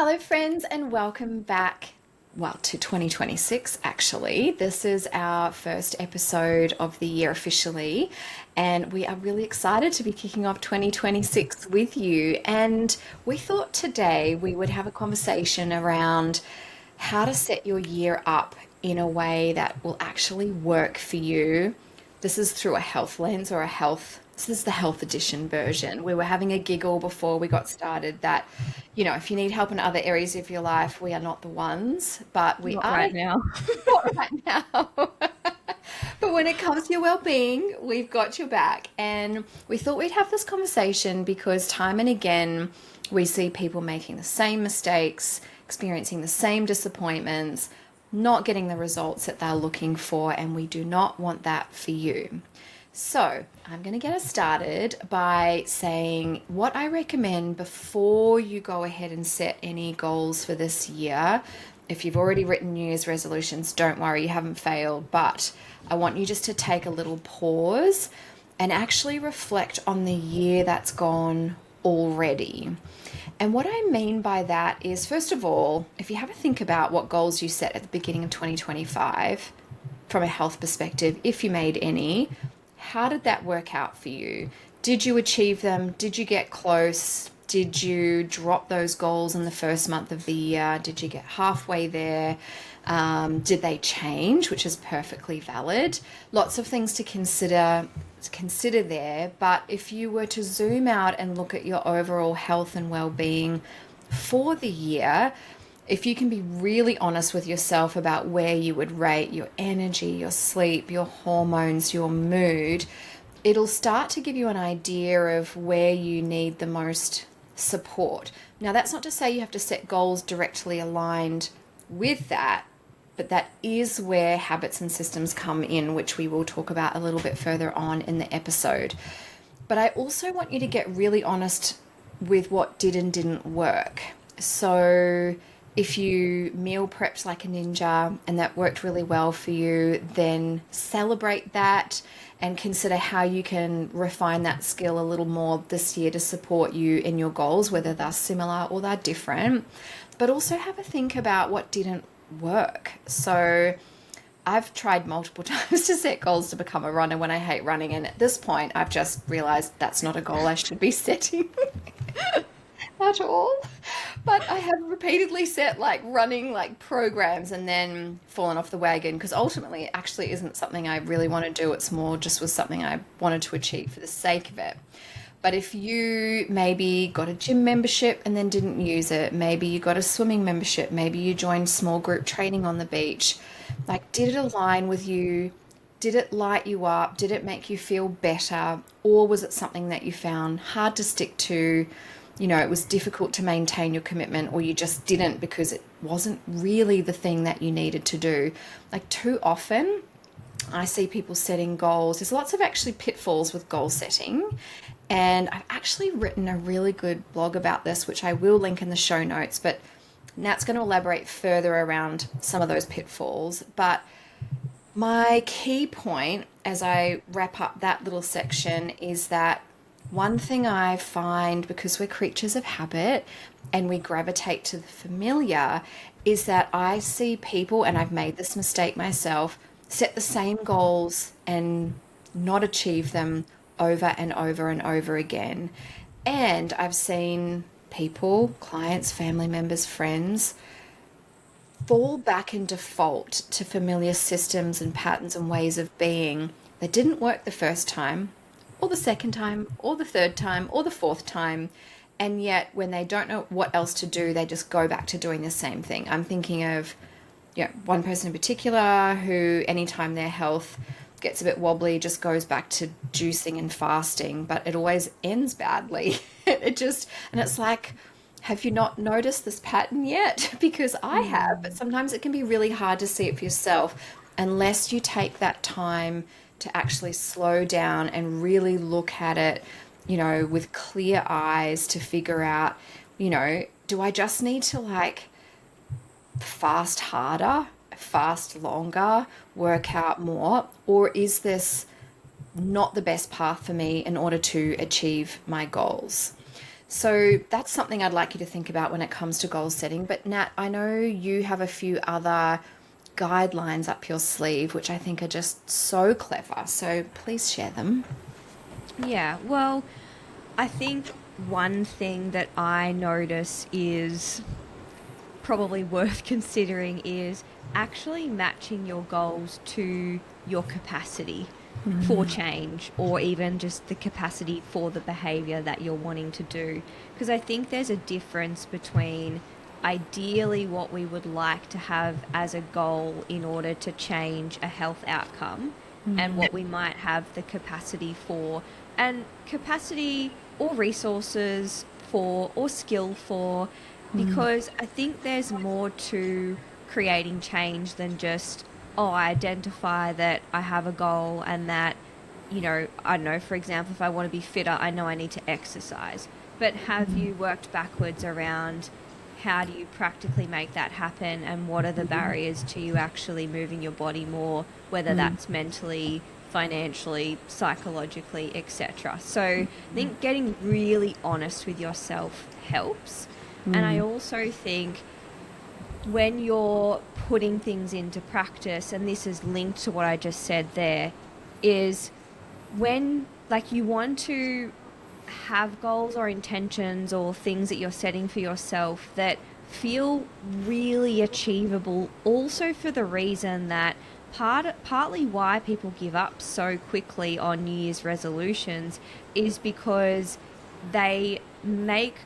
Hello, friends, and welcome back. Well, to 2026, actually. This is our first episode of the year officially, and we are really excited to be kicking off 2026 with you. And we thought today we would have a conversation around how to set your year up in a way that will actually work for you. This is through a health lens or a health. This is the health edition version. We were having a giggle before we got started that, if you need help in other areas of your life, we are not the ones, but we Not are right now. not right now. But when it comes to your well-being, we've got your back. And we thought we'd have this conversation because time and again, we see people making the same mistakes, experiencing the same disappointments, not getting the results that they're looking for, and we do not want that for you. So, I'm going to get us started by saying what I recommend before you go ahead and set any goals for this year. If you've already written New Year's resolutions, don't worry, you haven't failed, but I want you just to take a little pause and actually reflect on the year that's gone already. And what I mean by that is, first of all, if you have a think about what goals you set at the beginning of 2025 from a health perspective, if you made any, how did that work out for you? Did you achieve them? Did you get close? Did you drop those goals in the first month of the year? Did you get halfway there? Did they change, which is perfectly valid? Lots of things to consider there. But if you were to zoom out and look at your overall health and well-being for the year, if you can be really honest with yourself about where you would rate your energy, your sleep, your hormones, your mood, it'll start to give you an idea of where you need the most support. Now, that's not to say you have to set goals directly aligned with that, but that is where habits and systems come in, which we will talk about a little bit further on in the episode. But I also want you to get really honest with what did and didn't work. So if you meal prepped like a ninja and that worked really well for you, then celebrate that and consider how you can refine that skill a little more this year to support you in your goals, whether they're similar or they're different. But also have a think about what didn't work. So I've tried multiple times to set goals to become a runner when I hate running, and at this point I've just realized that's not a goal I should be setting at all. But I have repeatedly set like running like programs and then fallen off the wagon because ultimately it actually isn't something I really want to do. It's more just was something I wanted to achieve for the sake of it. But if you maybe got a gym membership and then didn't use it, maybe you got a swimming membership, maybe you joined small group training on the beach, like did it align with you? Did it light you up? Did it make you feel better? Or was it something that you found hard to stick to? It was difficult to maintain your commitment, or you just didn't because it wasn't really the thing that you needed to do. Like too often, I see people setting goals. There's lots of actually pitfalls with goal setting. And I've actually written a really good blog about this, which I will link in the show notes. But Nat's going to elaborate further around some of those pitfalls. But my key point as I wrap up that little section is that one thing I find, because we're creatures of habit and we gravitate to the familiar, is that I see people, and I've made this mistake myself, set the same goals and not achieve them over and over and over again. And I've seen people, clients, family members, friends, fall back and default to familiar systems and patterns and ways of being that didn't work the first time, or the second time, or the third time, or the fourth time. And yet, when they don't know what else to do, they just go back to doing the same thing. I'm thinking of one person in particular who, anytime their health gets a bit wobbly, just goes back to juicing and fasting, but it always ends badly. And it's like, have you not noticed this pattern yet? Because I have, but sometimes it can be really hard to see it for yourself unless you take that time to actually slow down and really look at it, with clear eyes to figure out, do I just need to like fast harder, fast longer, work out more, or is this not the best path for me in order to achieve my goals? So that's something I'd like you to think about when it comes to goal setting. But Nat, I know you have a few other guidelines up your sleeve, which I think are just so clever. So please share them. Yeah, well, I think one thing that I notice is probably worth considering is actually matching your goals to your capacity for change, or even just the capacity for the behavior that you're wanting to do. Because I think there's a difference between ideally what we would like to have as a goal in order to change a health outcome and what we might have the capacity for, and capacity or resources for or skill for, because I think there's more to creating change than just, oh, I identify that I have a goal and that, I don't know, for example, if I want to be fitter, I know I need to exercise. But have you worked backwards around how do you practically make that happen, and what are the barriers to you actually moving your body more, whether that's mentally, financially, psychologically, etc. So I think getting really honest with yourself helps. And I also think when you're putting things into practice, and this is linked to what I just said there, is when like you want to have goals or intentions or things that you're setting for yourself that feel really achievable, also for the reason that partly why people give up so quickly on New Year's resolutions is because they make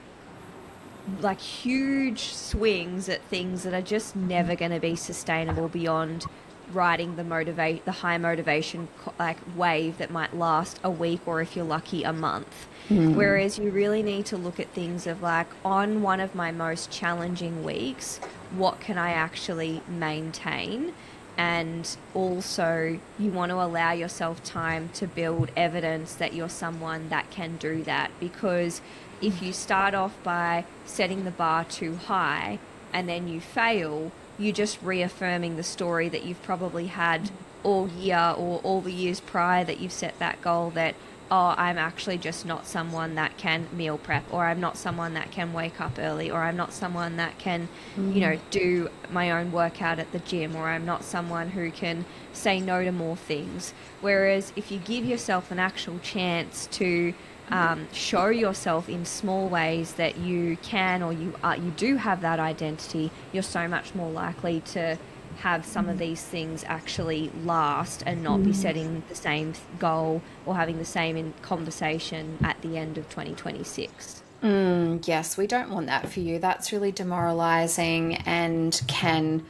like huge swings at things that are just never going to be sustainable beyond riding the high motivation like wave that might last a week, or if you're lucky, a month. Whereas you really need to look at things of like, on one of my most challenging weeks, what can I actually maintain? And also, you want to allow yourself time to build evidence that you're someone that can do that. Because if you start off by setting the bar too high and then you fail, you're just reaffirming the story that you've probably had all year or all the years prior that you've set that goal, that, oh, I'm actually just not someone that can meal prep, or I'm not someone that can wake up early, or I'm not someone that can, do my own workout at the gym, or I'm not someone who can say no to more things. Whereas if you give yourself an actual chance to show yourself in small ways that you can, or you do have that identity, you're so much more likely to have some of these things actually last and not be setting the same goal or having the same conversation at the end of 2026. Yes, we don't want that for you. That's really demoralizing and can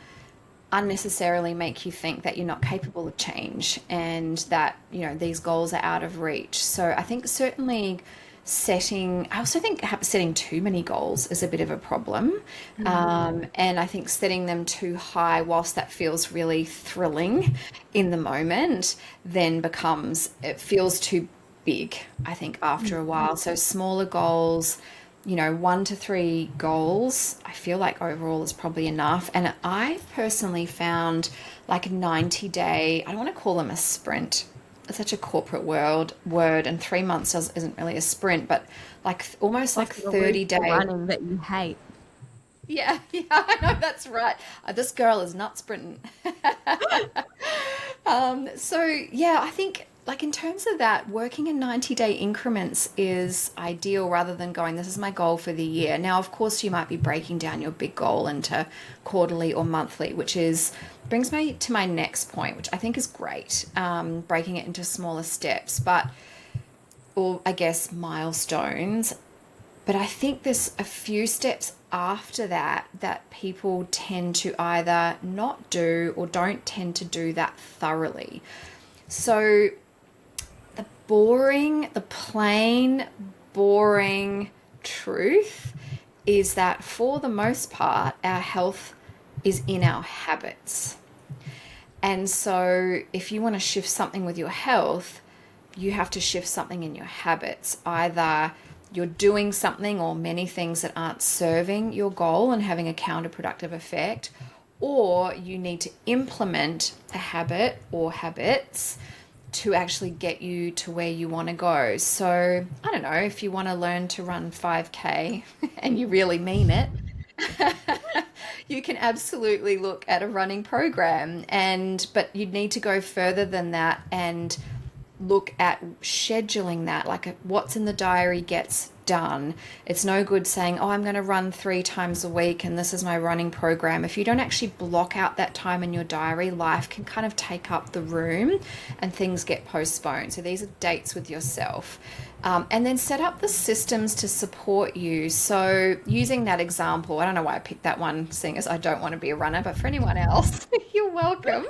unnecessarily make you think that you're not capable of change and that, these goals are out of reach. So I think certainly I also think setting too many goals is a bit of a problem. And I think setting them too high, whilst that feels really thrilling in the moment, then it feels too big, I think, after a while. So smaller goals, 1 to 3 goals, I feel like overall is probably enough. And I've personally found like a 90-day, I don't want to call them a sprint. It's such a corporate word, and 3 months isn't really a sprint, but like almost like Plus the week 30 for day. running that you hate. Yeah, yeah, I know that's right. This girl is not sprinting. So yeah, I think like in terms of that, working in 90-day increments is ideal rather than going, this is my goal for the year. Now, of course, you might be breaking down your big goal into quarterly or monthly, which brings me to my next point, which I think is great, breaking it into smaller steps, or I guess milestones. But I think there's a few steps after that people tend to either not do or don't tend to do that thoroughly. So the plain, boring truth is that for the most part, our health is in our habits. And so if you want to shift something with your health, you have to shift something in your habits. Either you're doing something or many things that aren't serving your goal and having a counterproductive effect, or you need to implement a habit or habits to actually get you to where you want to go. So, I don't know, if you want to learn to run 5K and you really mean it, you can absolutely look at a running program, and but you'd need to go further than that and look at scheduling that, like what's in the diary gets done. It's no good saying, oh, I'm going to run 3 times a week and this is my running program. If you don't actually block out that time in your diary, life can kind of take up the room and things get postponed. So these are dates with yourself. And then set up the systems to support you. So using that example, I don't know why I picked that one, seeing as I don't want to be a runner, but for anyone else, you're welcome.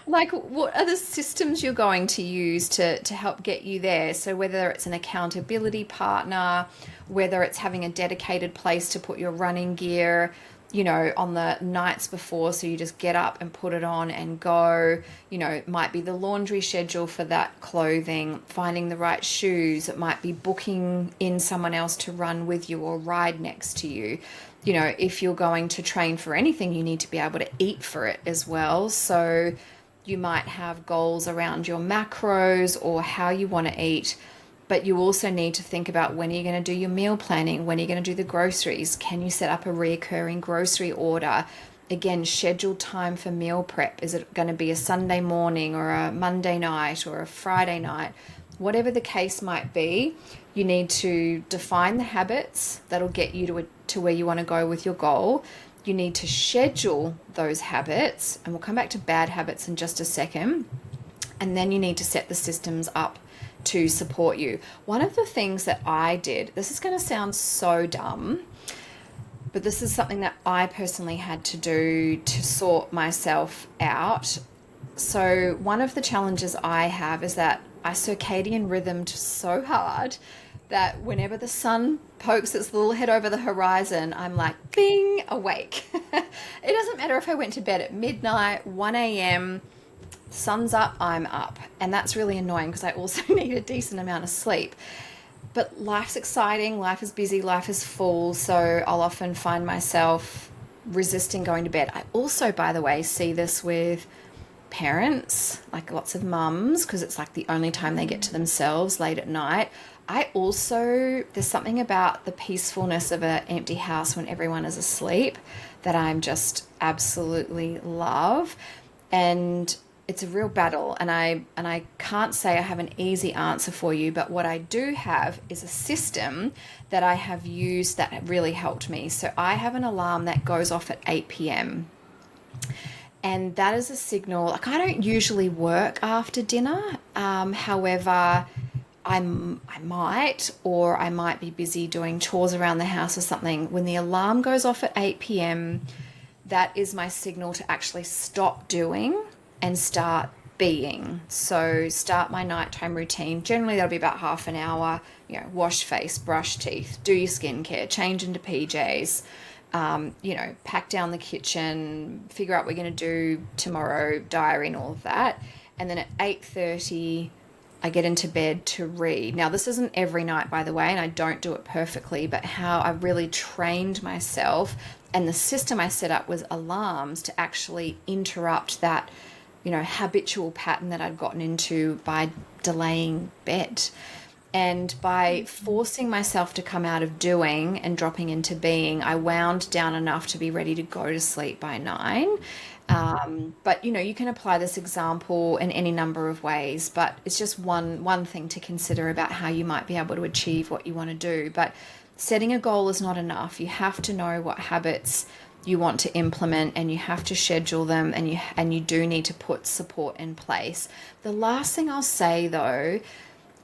Like, what are the systems you're going to use to help get you there? So whether it's an accountability partner, whether it's having a dedicated place to put your running gear, on the nights before, so you just get up and put it on and go. It might be the laundry schedule for that clothing, finding the right shoes. It might be booking in someone else to run with you or ride next to you. If you're going to train for anything, you need to be able to eat for it as well. So you might have goals around your macros or how you want to eat, but you also need to think about, when are you going to do your meal planning? When are you going to do the groceries? Can you set up a recurring grocery order? Again, schedule time for meal prep. Is it going to be a Sunday morning or a Monday night or a Friday night? Whatever the case might be, you need to define the habits that'll get you to where you want to go with your goal. You need to schedule those habits, and we'll come back to bad habits in just a second. And then you need to set the systems up to support you. One of the things that I did, this is going to sound so dumb, but this is something that I personally had to do to sort myself out. So one of the challenges I have is that I circadian rhythmed so hard that whenever the sun pokes its little head over the horizon, I'm like, bing, awake. It doesn't matter if I went to bed at midnight, 1 a.m., sun's up, I'm up. And that's really annoying because I also need a decent amount of sleep. But life's exciting, life is busy, life is full, so I'll often find myself resisting going to bed. I also, by the way, see this with parents, like lots of mums, because it's like the only time they get to themselves late at night. There's something about the peacefulness of an empty house when everyone is asleep that I'm just absolutely love. And it's a real battle, and I can't say I have an easy answer for you, but what I do have is a system that I have used that really helped me. So I have an alarm that goes off at 8 p.m. And that is a signal. Like, I don't usually work after dinner. However, I might, or I might be busy doing chores around the house or something. When the alarm goes off at 8 p.m., that is my signal to actually stop doing and start being. So start my nighttime routine. Generally, that'll be about half an hour. Wash face, brush teeth, do your skincare, change into PJs, pack down the kitchen, figure out what we're going to do tomorrow, diary and all of that. And then at 8:30, I get into bed to read. Now, this isn't every night, by the way, and I don't do it perfectly, but how I really trained myself, and the system I set up was alarms to actually interrupt that, habitual pattern that I'd gotten into by delaying bed. And by forcing myself to come out of doing and dropping into being, I wound down enough to be ready to go to sleep by 9. But you can apply this example in any number of ways, but it's just one thing to consider about how you might be able to achieve what you want to do. But setting a goal is not enough. You have to know what habits you want to implement, and you have to schedule them, and you do need to put support in place. The last thing I'll say, though,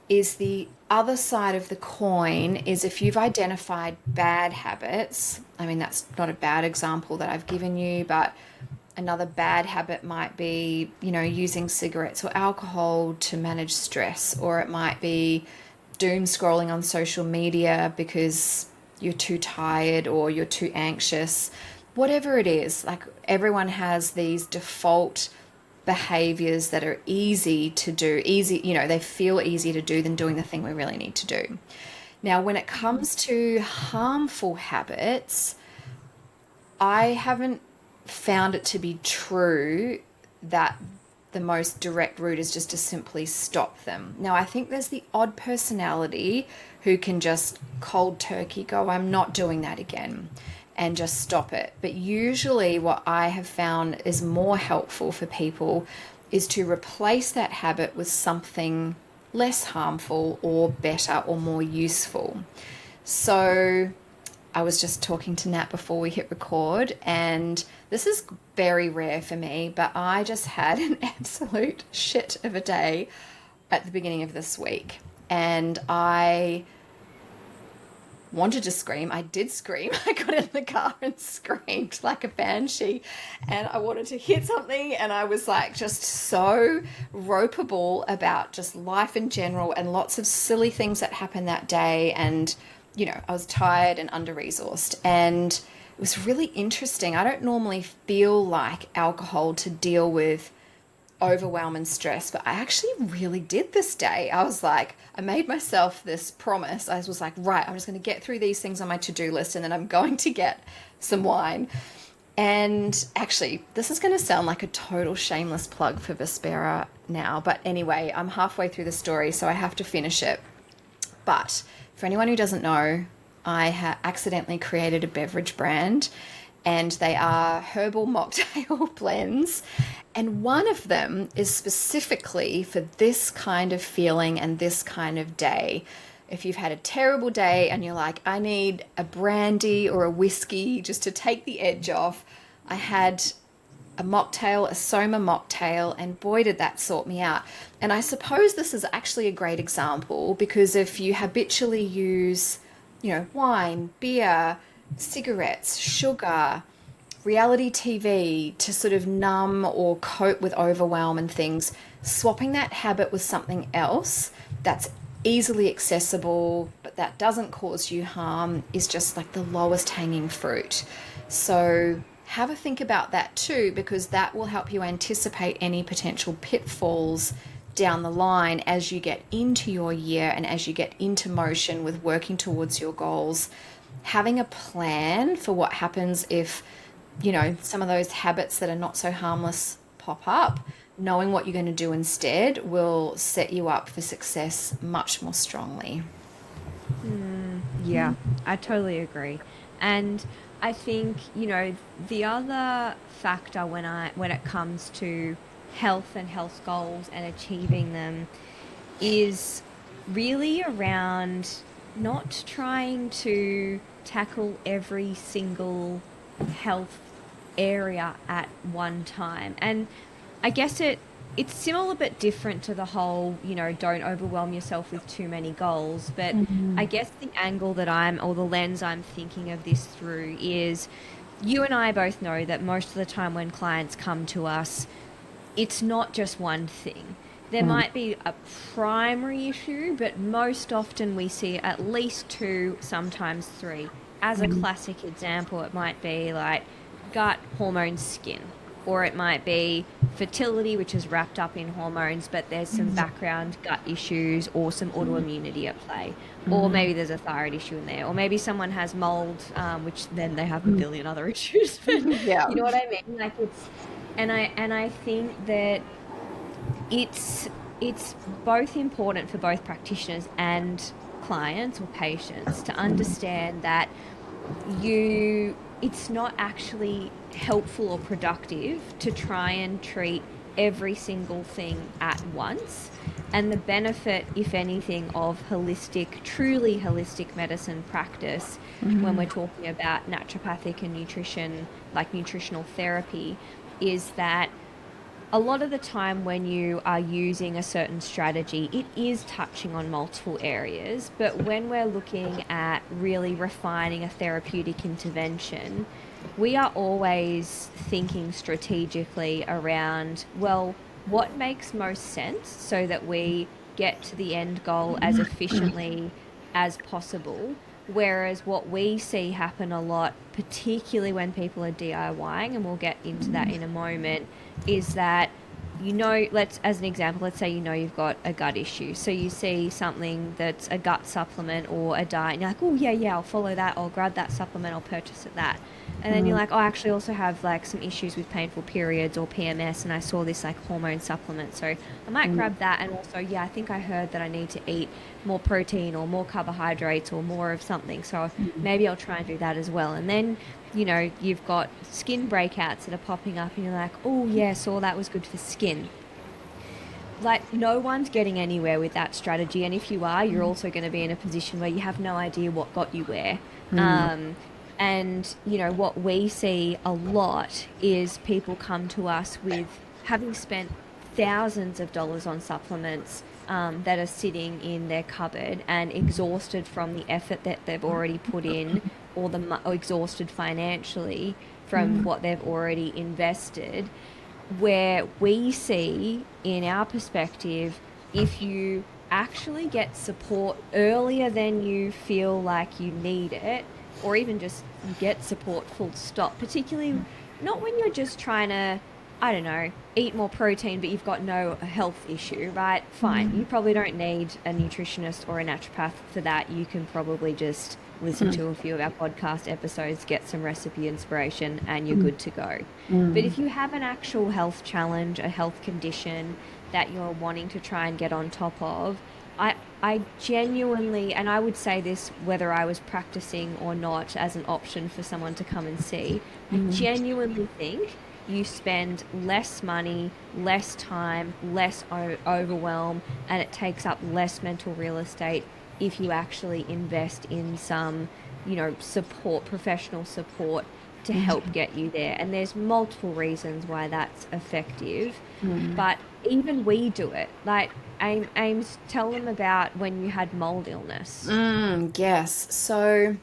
is the other side of the coin is, if you've identified bad habits, I mean, that's not a bad example that I've given you, but another bad habit might be, using cigarettes or alcohol to manage stress, or it might be doom scrolling on social media because you're too tired or you're too anxious. Whatever it is, like, everyone has these default behaviors that are easy to do, they feel easier to do than doing the thing we really need to do. Now, when it comes to harmful habits, I haven't found it to be true that the most direct route is just to simply stop them. Now, I think there's the odd personality who can just cold turkey go, I'm not doing that again, and just stop it. But usually, what I have found is more helpful for people is to replace that habit with something less harmful or better or more useful. So, I was just talking to Nat before we hit record, and this is very rare for me, but I just had an absolute shit of a day at the beginning of this week. And I wanted to scream. I did scream. I got in the car and screamed like a banshee, and I wanted to hit something, and I was like just so ropeable about just life in general and lots of silly things that happened that day. And I was tired and under-resourced, and it was really interesting. I don't normally feel like alcohol to deal with overwhelm and stress, but I actually really did this day. I was like, I made myself this promise. I was like, right, I'm just going to get through these things on my to-do list, and then I'm going to get some wine. And actually, this is going to sound like a total shameless plug for Vespera now, but anyway, I'm halfway through the story, so I have to finish it. But for anyone who doesn't know, I accidentally created a beverage brand, and they are herbal mocktail blends. And one of them is specifically for this kind of feeling and this kind of day. If you've had a terrible day and you're like, I need a brandy or a whiskey just to take the edge off, I had a mocktail, a Soma mocktail, and boy, did that sort me out. And I suppose this is actually a great example because if you habitually use, wine, beer, cigarettes, sugar, reality TV to sort of numb or cope with overwhelm and things, swapping that habit with something else that's easily accessible but that doesn't cause you harm is just like the lowest hanging fruit. So have a think about that too, because that will help you anticipate any potential pitfalls down the line as you get into your year and as you get into motion with working towards your goals. Having a plan for what happens if, some of those habits that are not so harmless pop up, knowing what you're going to do instead will set you up for success much more strongly. Yeah, I totally agree. And I think, the other factor when it comes to health and health goals and achieving them is really around not trying to tackle every single health area at one time. And I guess it's similar but different to the whole, don't overwhelm yourself with too many goals. But I guess the angle or the lens I'm thinking of this through is you and I both know that most of the time when clients come to us, it's not just one thing. There might be a primary issue, but most often we see at least two, sometimes three. As a classic example, it might be like gut, hormones, skin. Or it might be fertility, which is wrapped up in hormones, but there's some background gut issues or some autoimmunity at play. Or maybe there's a thyroid issue in there. Or maybe someone has mold, which then they have a billion other issues. But Yeah. you know what I mean? Like I think that it's both important for both practitioners and clients or patients to understand that it's not actually helpful or productive to try and treat every single thing at once. And the benefit, if anything, of truly holistic medicine practice, when we're talking about naturopathic and nutrition, like nutritional therapy, is that a lot of the time when you are using a certain strategy, it is touching on multiple areas. But when we're looking at really refining a therapeutic intervention, we are always thinking strategically around, well, what makes most sense so that we get to the end goal as efficiently as possible. Whereas what we see happen a lot, particularly when people are DIYing, and we'll get into that in a moment, is that let's, as an example, let's say you've got a gut issue. So you see something that's a gut supplement or a diet, and you're like, oh, yeah, yeah, I'll follow that. I'll grab that supplement. I'll purchase it that. And then you're Mm, like, oh, I actually also have like some issues with painful periods or PMS, and I saw this like hormone supplement. So I might mm, grab that. And also, yeah, I think I heard that I need to eat more protein or more carbohydrates or more of something. So mm, maybe I'll try and do that as well. And then you've got skin breakouts that are popping up, and you're like, oh, yeah, saw that was good for skin. Like, no one's getting anywhere with that strategy. And if you are, you're also going to be in a position where you have no idea what got you where. mm, Um, and, what we see a lot is people come to us with having spent thousands of dollars on supplements that are sitting in their cupboard and exhausted from the effort that they've already put in, or exhausted financially from mm, what they've already invested, where we see in our perspective, if you actually get support earlier than you feel like you need it, or even just you get support full stop, particularly not when you're just trying to, I don't know, eat more protein, but you've got no health issue, right? Fine. You mm, probably don't need a nutritionist or a naturopath for that. You can probably just listen mm, to a few of our podcast episodes, get some recipe inspiration, and you're mm, good to go. But mm, if you have an actual health challenge, a health condition that you're wanting to try and get on top of, I genuinely, and I would say this whether I was practicing or not as an option for someone to come and see, I mm. genuinely think you spend less money, less time, less overwhelm, and it takes up less mental real estate if you actually invest in some, support, professional support to help get you there. And there's multiple reasons why that's effective. But even we do it. Like, Ames, tell them about when you had mold illness. Yes. So,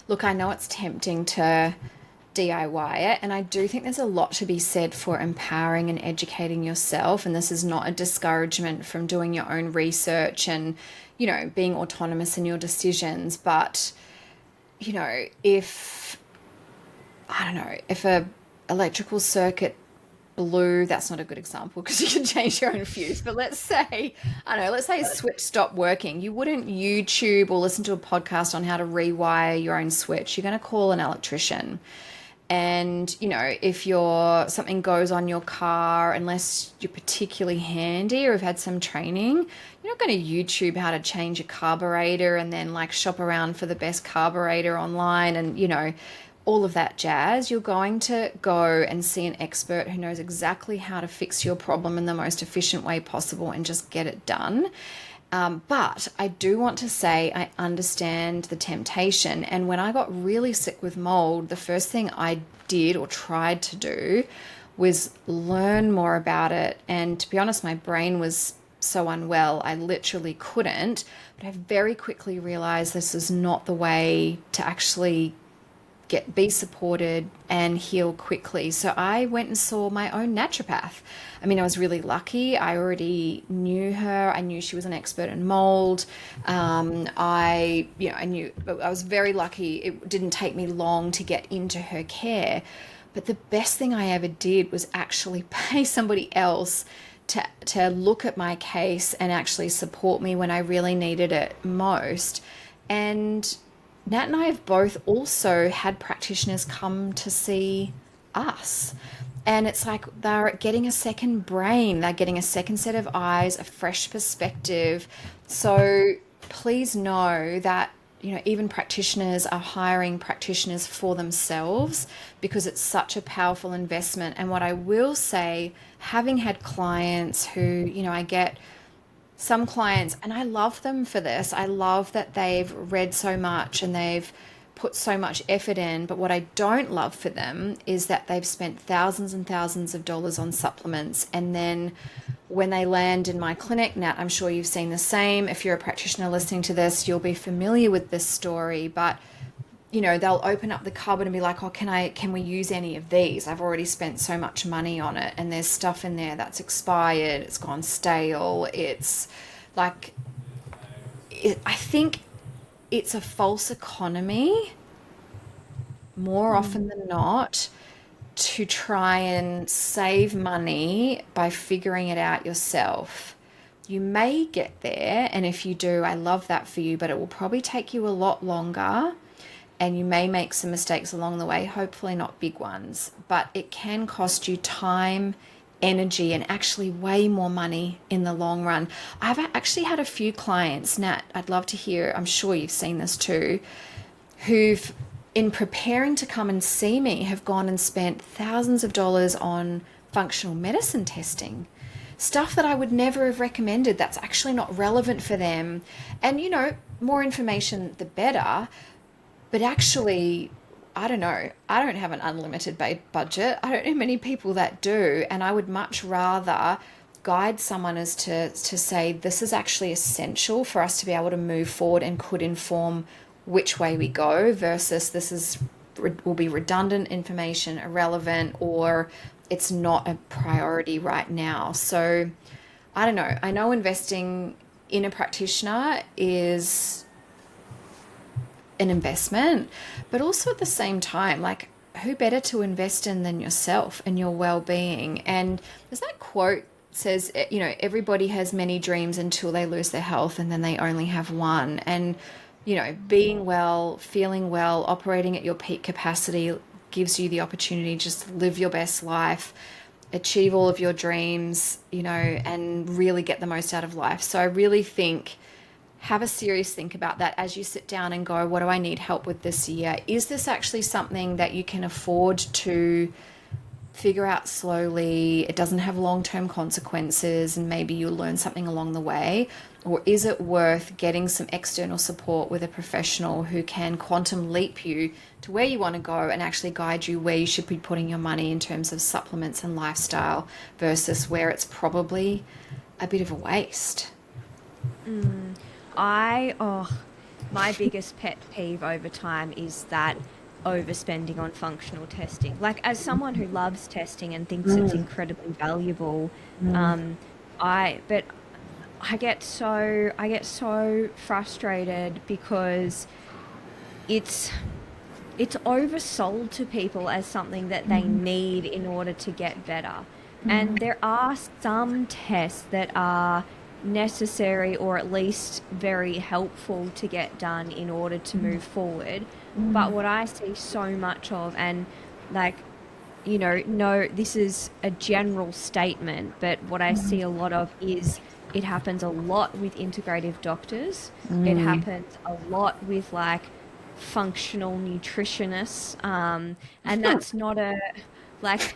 look, I know it's tempting to DIY it, and I do think there's a lot to be said for empowering and educating yourself. And this is not a discouragement from doing your own research and, being autonomous in your decisions. But, if I don't know, if a electrical circuit blew, that's not a good example because you can change your own fuse, but let's say, I don't know, let's say a switch stopped working. You wouldn't YouTube or listen to a podcast on how to rewire your own switch. You're going to call an electrician. And, if something goes on your car, unless you're particularly handy or have had some training, you're not going to YouTube how to change a carburetor and then like shop around for the best carburetor online and, all of that jazz. You're going to go and see an expert who knows exactly how to fix your problem in the most efficient way possible and just get it done. But I do want to say I understand the temptation. And when I got really sick with mold, the first thing I did or tried to do was learn more about it. And to be honest, my brain was so unwell, I literally couldn't. But I very quickly realized this is not the way to actually be supported and heal quickly. So I went and saw my own naturopath. I mean, I was really lucky. I already knew her. I knew she was an expert in mold. I knew, but I was very lucky. It didn't take me long to get into her care. But the best thing I ever did was actually pay somebody else to look at my case and actually support me when I really needed it most. And Nat and I have both also had practitioners come to see us. And it's like they're getting a second brain, they're getting a second set of eyes, a fresh perspective. So please know that, even practitioners are hiring practitioners for themselves because it's such a powerful investment. And what I will say, having had clients who, I get some clients, and I love them for this. I love that they've read so much and they've put so much effort in. But what I don't love for them is that they've spent thousands and thousands of dollars on supplements. And then when they land in my clinic, Nat, I'm sure you've seen the same. If you're a practitioner listening to this, you'll be familiar with this story. But they'll open up the cupboard and be like, oh, can we use any of these? I've already spent so much money on it. And there's stuff in there that's expired. It's gone stale. It's like, I think it's a false economy more often than not. to try and save money by figuring it out yourself. You may get there, and if you do, I love that for you, but it will probably take you a lot longer, and you may make some mistakes along the way, hopefully not big ones, but it can cost you time, energy, and actually way more money in the long run. I've actually had a few clients, Nat, I'd love to hear, I'm sure you've seen this too, who've, in preparing to come and see me, have gone and spent thousands of dollars on functional medicine testing. Stuff that I would never have recommended that's actually not relevant for them. And, more information, the better. But actually, I don't know. I don't have an unlimited budget. I don't know many people that do. And I would much rather guide someone as to say this is actually essential for us to be able to move forward and could inform which way we go versus this is will be redundant information, irrelevant, or it's not a priority right now. So I don't know. I know investing in a practitioner is an investment, but also at the same time, like, who better to invest in than yourself and your well-being? And there's that quote says, everybody has many dreams until they lose their health and then they only have one. And, being well, feeling well, operating at your peak capacity gives you the opportunity to just live your best life, achieve all of your dreams, and really get the most out of life. So I really think have a serious think about that as you sit down and go, what do I need help with this year? Is this actually something that you can afford to figure out slowly? It doesn't have long-term consequences and maybe you'll learn something along the way. Or is it worth getting some external support with a professional who can quantum leap you to where you want to go and actually guide you where you should be putting your money in terms of supplements and lifestyle versus where it's probably a bit of a waste? My biggest pet peeve over time is that overspending on functional testing. Like, as someone who loves testing and thinks it's incredibly valuable, but I get so frustrated because it's it's oversold to people as something that they need in order to get better. And there are some tests that are necessary or at least very helpful to get done in order to move forward. But what I see so much of, and like, no, this is a general statement, but what I see a lot of is it happens a lot with integrative doctors. It happens a lot with like functional nutritionists. And that's not a, like,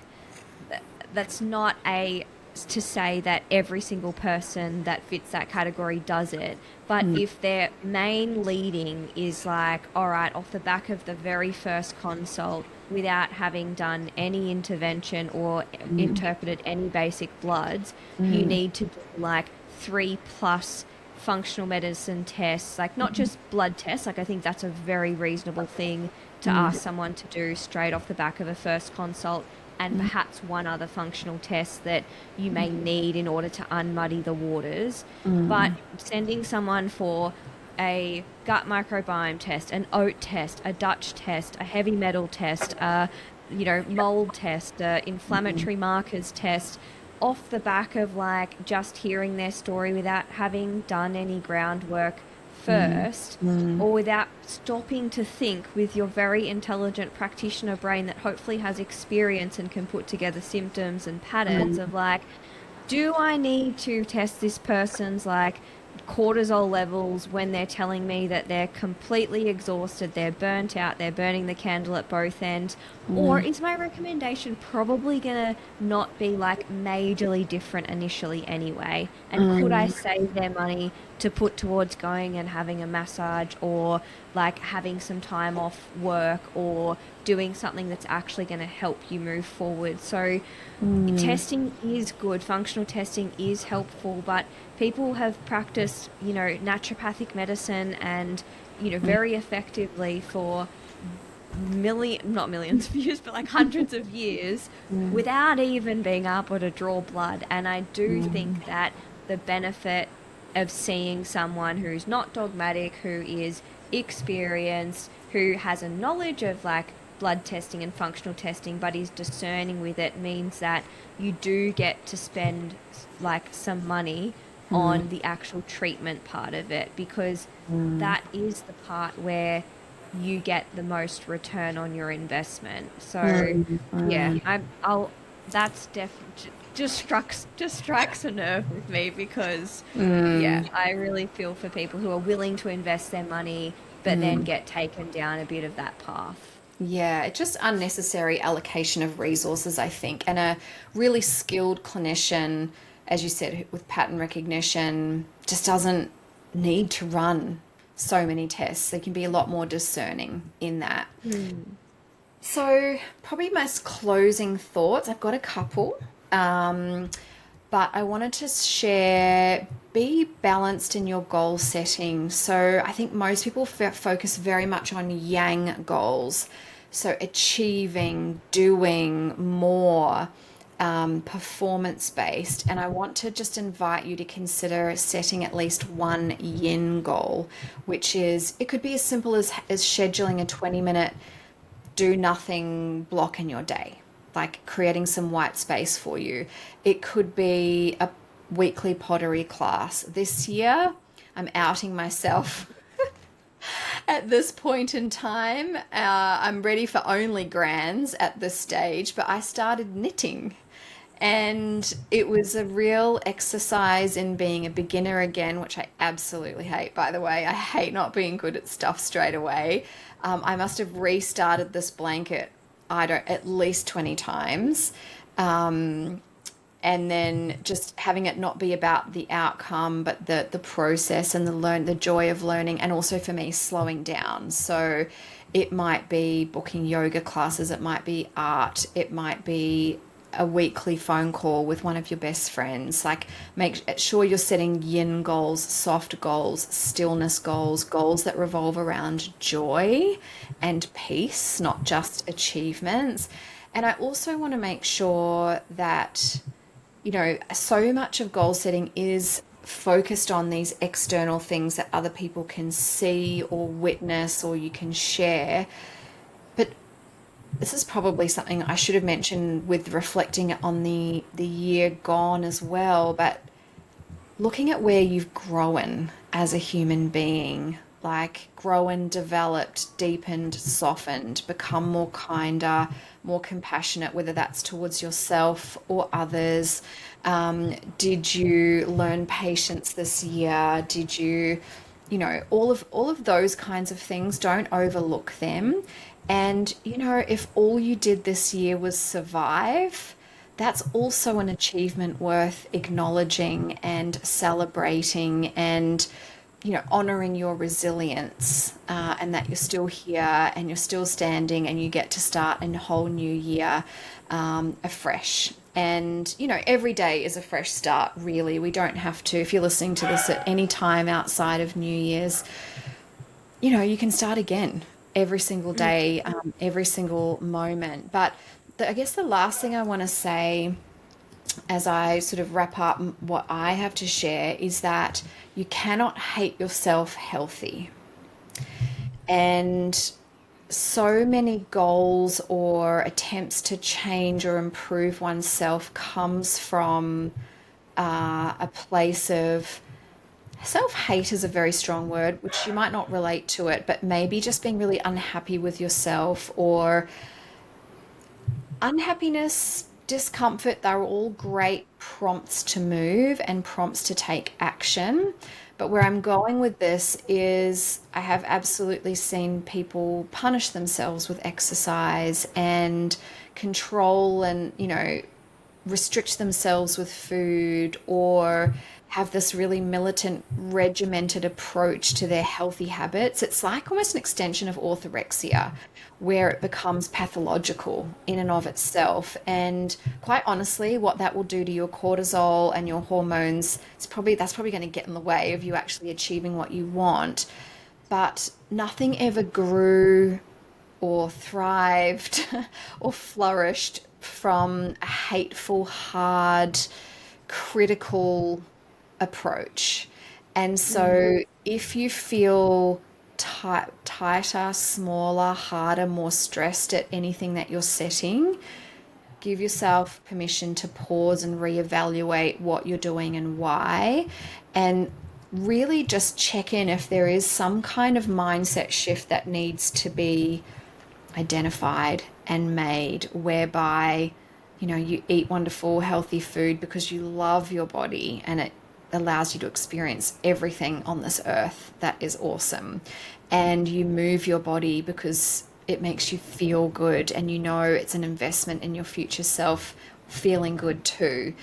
that's not a to say that every single person that fits that category does it. But if their main leading is like, all right, off the back of the very first consult, without having done any intervention or interpreted any basic bloods, you need to do like 3+ functional medicine tests, like not just blood tests. Like, I think that's a very reasonable thing to ask someone to do straight off the back of a first consult, and perhaps one other functional test that you may need in order to unmuddy the waters. But sending someone for a gut microbiome test, an oat test, a Dutch test, a heavy metal test, mold test, inflammatory markers test, off the back of like just hearing their story without having done any groundwork first, or without stopping to think with your very intelligent practitioner brain that hopefully has experience and can put together symptoms and patterns of like, do I need to test this person's like cortisol levels when they're telling me that they're completely exhausted, they're burnt out, they're burning the candle at both ends? Or is my recommendation probably going to not be like majorly different initially anyway? And could I save their money to put towards going and having a massage, or like having some time off work, or doing something that's actually going to help you move forward? So testing is good, functional testing is helpful, but people have practiced, naturopathic medicine and, very effectively for not millions of years, but like hundreds of years without even being able to draw blood. And I do think that the benefit of seeing someone who's not dogmatic, who is experienced, who has a knowledge of like blood testing and functional testing, but is discerning with it, means that you do get to spend like some money Mm, on the actual treatment part of it, because mm, that is the part where you get the most return on your investment. So mm, yeah, mm, I'll that's definitely just strikes a nerve with me, because yeah, mm, I really feel for people who are willing to invest their money but then mm. get taken down a bit of that path. Yeah, it's just unnecessary allocation of resources, I think. And a really skilled clinician, as you said, with pattern recognition, just doesn't need to run so many tests. They can be a lot more discerning in that. Hmm. So, probably my closing thoughts. I've got a couple, but I wanted to share be balanced in your goal setting. So, I think most people focus very much on yang goals. So, achieving, doing more, performance based. And I want to just invite you to consider setting at least one yin goal, which is it could be as simple as scheduling a 20-minute do nothing block in your day, like creating some white space for you. It could be a weekly pottery class. This year, I'm outing myself at this point in time. I'm ready for only grands at this stage, but I started knitting. And it was a real exercise in being a beginner again, which I absolutely hate, by the way. I hate not being good at stuff straight away. I must have restarted this blanket, I don't, at least 20 times. Um, and then just having it not be about the outcome, but the process and the joy of learning, and also for me slowing down. So it might be booking yoga classes, it might be art, it might be a weekly phone call with one of your best friends. Like, make sure you're setting yin goals, soft goals, stillness goals, goals that revolve around joy and peace, not just achievements. And I also want to make sure that, so much of goal setting is focused on these external things that other people can see or witness or you can share. But this is probably something I should have mentioned with reflecting on the year gone as well, but looking at where you've grown as a human being, like grown, developed, deepened, softened, become more kinder, more compassionate, whether that's towards yourself or others. Did you learn patience this year? Did you, all of those kinds of things, don't overlook them. And if all you did this year was survive, that's also an achievement worth acknowledging and celebrating, and honoring your resilience, and that you're still here and you're still standing and you get to start a whole new year, afresh. And every day is a fresh start, really. We don't have to, if you're listening to this at any time outside of New Year's, you can start again every single day, every single moment. But I guess the last thing I want to say as I sort of wrap up what I have to share is that you cannot hate yourself healthy. And so many goals or attempts to change or improve oneself comes from a place of self-hate is a very strong word, which you might not relate to it, but maybe just being really unhappy with yourself, or unhappiness, discomfort. They're all great prompts to move and prompts to take action. But where I'm going with this is I have absolutely seen people punish themselves with exercise and control, and restrict themselves with food, or have this really militant, regimented approach to their healthy habits. It's like almost an extension of orthorexia, where it becomes pathological in and of itself. And quite honestly, what that will do to your cortisol and your hormones, that's probably going to get in the way of you actually achieving what you want. But nothing ever grew or thrived or flourished from a hateful, hard, critical approach. And Mm. so if you feel tighter, smaller, harder, more stressed at anything that you're setting, give yourself permission to pause and reevaluate what you're doing and why, and really just check in if there is some kind of mindset shift that needs to be identified and made, whereby you eat wonderful healthy food because you love your body and it allows you to experience everything on this earth that is awesome, and you move your body because it makes you feel good, and it's an investment in your future self feeling good too.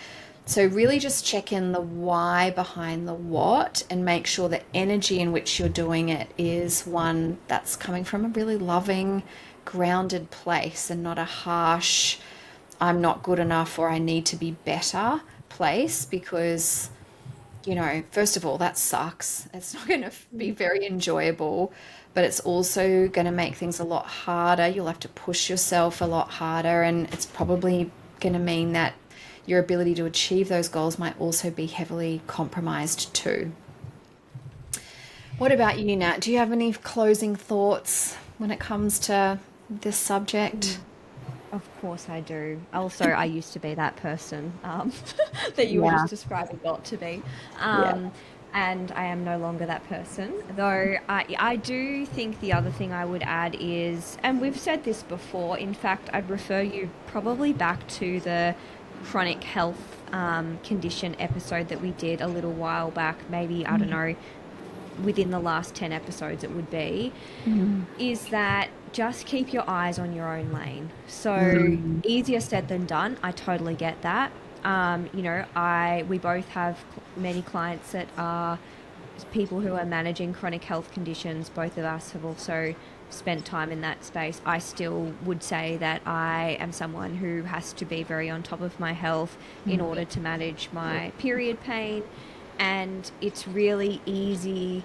So really just check in the why behind the what, and make sure the energy in which you're doing it is one that's coming from a really loving, grounded place, and not a harsh, I'm not good enough or I need to be better place. Because first of all, that sucks. It's not going to be very enjoyable, but it's also going to make things a lot harder. You'll have to push yourself a lot harder, and it's probably going to mean that your ability to achieve those goals might also be heavily compromised too. What about you, Nat? Do you have any closing thoughts when it comes to this subject? Of course I do. Also, I used to be that person that you were Yeah, just describing not to be. yeah. Um, and I am no longer that person. Though I do think the other thing I would add is, and we've said this before, in fact, I'd refer you probably back to the chronic health condition episode that we did a little while back, maybe, I don't know, within the last 10 episodes it would be, is that just keep your eyes on your own lane. So Mm, easier said than done. I totally get that. We both have many clients that are people who are managing chronic health conditions. Both of us have also spent time in that space. I still would say that I am someone who has to be very on top of my health in order to manage my period pain. And it's really easy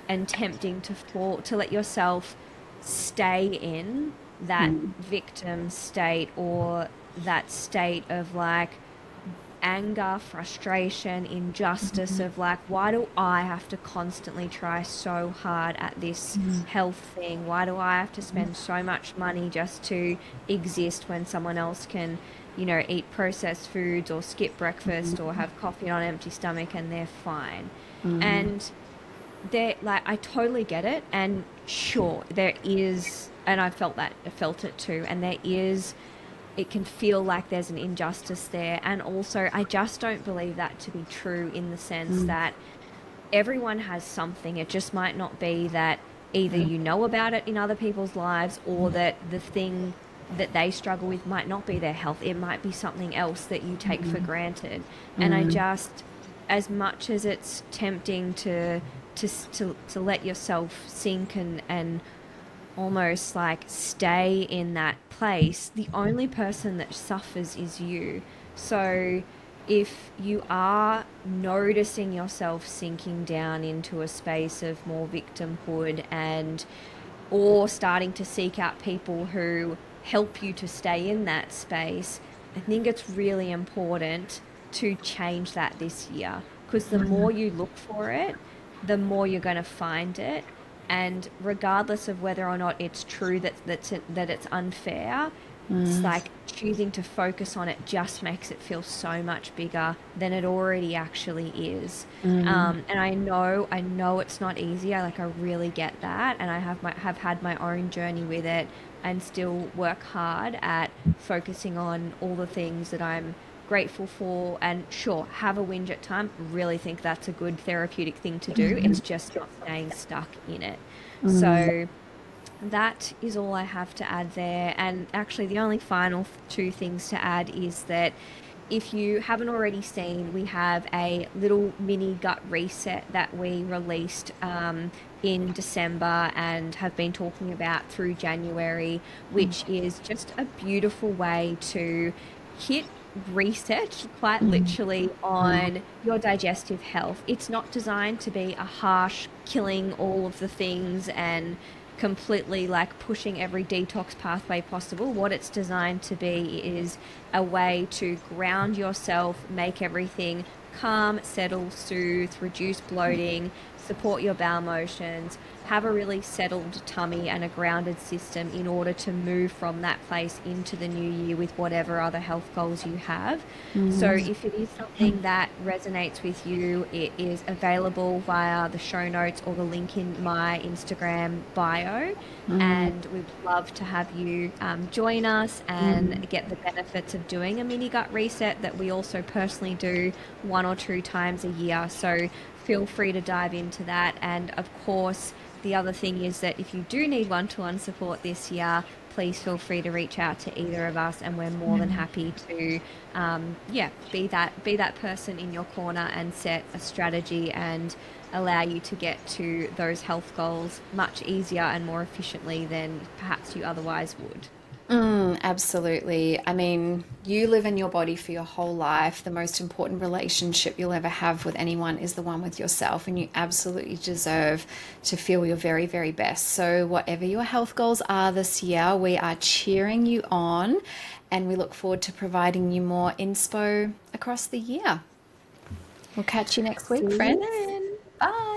and tempting to let yourself stay in that mm, victim state, or that state of like anger, frustration, injustice, of like, why do I have to constantly try so hard at this health thing? Why do I have to spend so much money just to exist when someone else can, eat processed foods or skip breakfast or have coffee on an empty stomach and they're fine? And there, like, I totally get it, and sure, there is, and I felt it too, and there is, it can feel like there's an injustice there. And also, I just don't believe that to be true, in the sense that everyone has something. It just might not be that either you know about it in other people's lives, or that the thing that they struggle with might not be their health. It might be something else that you take for granted. And I just, as much as it's tempting to let yourself sink and almost like stay in that place, the only person that suffers is you. So if you are noticing yourself sinking down into a space of more victimhood, and or starting to seek out people who help you to stay in that space, I think it's really important to change that this year, because the more you look for it, the more you're going to find it. And regardless of whether or not it's true that it's unfair, it's like choosing to focus on it just makes it feel so much bigger than it already actually is. And I know it's not easy. I really get that, and I have had my own journey with it, and still work hard at focusing on all the things that I'm grateful for. And sure, have a whinge at time. Really think that's a good therapeutic thing to do. It's just not staying stuck in it. So that is all I have to add there. And actually, the only final two things to add is that if you haven't already seen, we have a little mini gut reset that we released in December and have been talking about through January, which is just a beautiful way to hit reset, quite literally, on your digestive health. It's not designed to be a harsh killing all of the things and completely like pushing every detox pathway possible. What it's designed to be is a way to ground yourself, make everything calm, settle, soothe, reduce bloating, support your bowel motions, have a really settled tummy and a grounded system in order to move from that place into the new year with whatever other health goals you have. So if it is something that resonates with you, it is available via the show notes or the link in my Instagram bio. And we'd love to have you join us and get the benefits of doing a mini gut reset that we also personally do 1 or 2 times a year. So feel free to dive into that. And of course, the other thing is that if you do need one-to-one support this year, please feel free to reach out to either of us, and we're more than happy to, be that person in your corner and set a strategy and allow you to get to those health goals much easier and more efficiently than perhaps you otherwise would. Absolutely. I mean, you live in your body for your whole life. The most important relationship you'll ever have with anyone is the one with yourself, and you absolutely deserve to feel your very, very best. So, whatever your health goals are this year, we are cheering you on, and we look forward to providing you more inspo across the year. We'll catch you next See week, you friends. then. Bye.